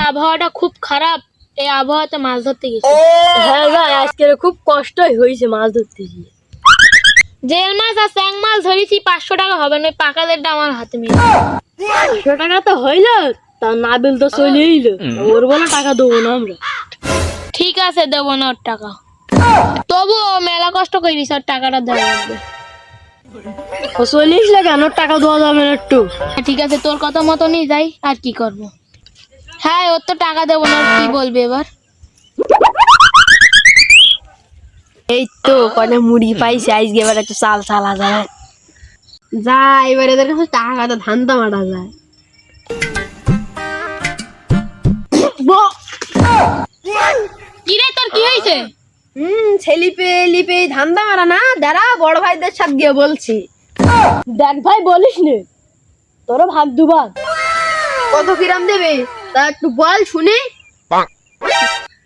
আবহাওয়াটা খুব খারাপ, এই আবহাওয়াতে মাছ ধরতে গেছি। হ্যাঁ ভাই, আজকে খুব কষ্টই হয়েছে মাছ ধরতে গিয়ে। জেল মাছ আর চ্যাং মাছ ধরেছি, 500 টাকা হবে না, পাকাদেরটা আমার হাতে মিলে। 500 টাকা তো হইল, তা নাবিল তো চলে এলো, ওর বলে টাকা দেবো না আমরা। ঠিক আছে, দেবো না ওর টাকা, তবুও মেলা কষ্ট করিস, ওর টাকাটা দেওয়া লাগবে। ও চলে এসলে কেন, ওর টাকা দেওয়া যাবে না একটু? ঠিক আছে, তোর কথা মতনই যাই, আর কি করব। হ্যাঁ, ওর তো টাকা দেবো না, ওর কি বলবে এবার। এই তো কনে মুড়ি পাইছে, আজকে এবার একটু চাল চালা যায়। যা, এবার এদের কাছে টাকা তো ধান্দা মারা যায়। কিরে, তোর কি হয়েছে? ছেলিপে লিপে ধান্দা মারা না, দাঁড়া বড় ভাইদের সাথে গিয়ে বলছি। দেখ ভাই, বলিস নে, তোরও ভাগ দুভাগ। কত কিরাম দেবে তা একটু বল শুনি।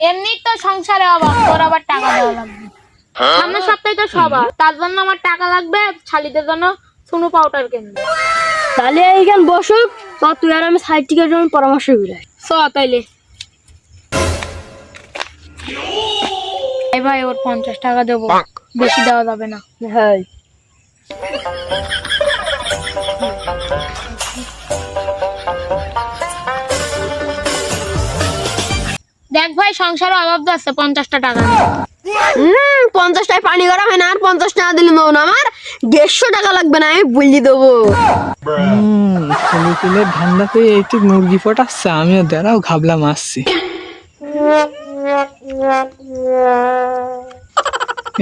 এমনি তো সংসারে অভাব, তোর আবার টাকা দেওয়া লাগবে। সামনের সপ্তাহে তো সবার, তার জন্য আমার টাকা লাগবে, শালিদের জন্য সুনু পাউডার কিনবে। তাহলে এইখান বসুক, তা তুই আর আমি সাইড টিকের জন্য পরামর্শ করি। চ তাইলে। এই ভাই, ওর 50 টাকা দেবো, বেশি দেওয়া যাবে না। হ্যাঁ, দেখ ভাই, সংসারে অভাব যাচ্ছে, 50টা টাকা নে। 50 টাকায় পানি গরম হয় না, আর 50 টাকা দিলে নেবো না, আমার 150 টাকা লাগবে না, আমি বলি দেবো। ছেলে ধান্দা পেয়ে একটু মুরগি ফোটাচ্ছে, আমিও দাঁড়াও ঘাবলা মারছি।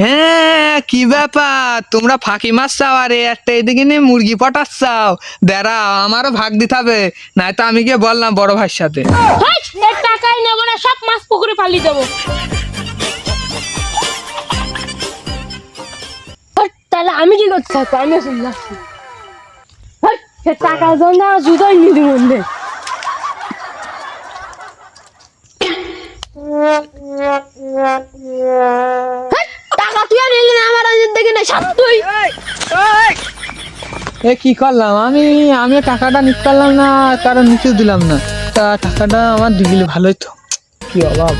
হ্যাঁ, কি ব্যাপার, তোমরা ফাঁকি মাছ চাও আর একটা এদিকে নিয়ে মুরগি পটাচ্ছাও? দাঁড়াও, আমারও ভাগ দিতে হবে, নাই তো আমি গিয়ে বললাম বড় ভাইয়ের সাথে। হাই, এর টাকাই নেবো না, সব মাছ পুকুরে ফালি দেবো। তাহলে আমি কি করতে থাকবো, আমি শুনে যাচ্ছি। সে টাকার জন্য জুতোই নিলি মধ্যে। টাকা তুই আর নিলি না, আমার আজের দেখে না সাত তুই। এ কি করলাম আমি টাকাটা নিতে পারলাম না, কারণ নিচেও দিলাম না, তা টাকাটা আমার দিলে ভালোই তো, কি অভাব।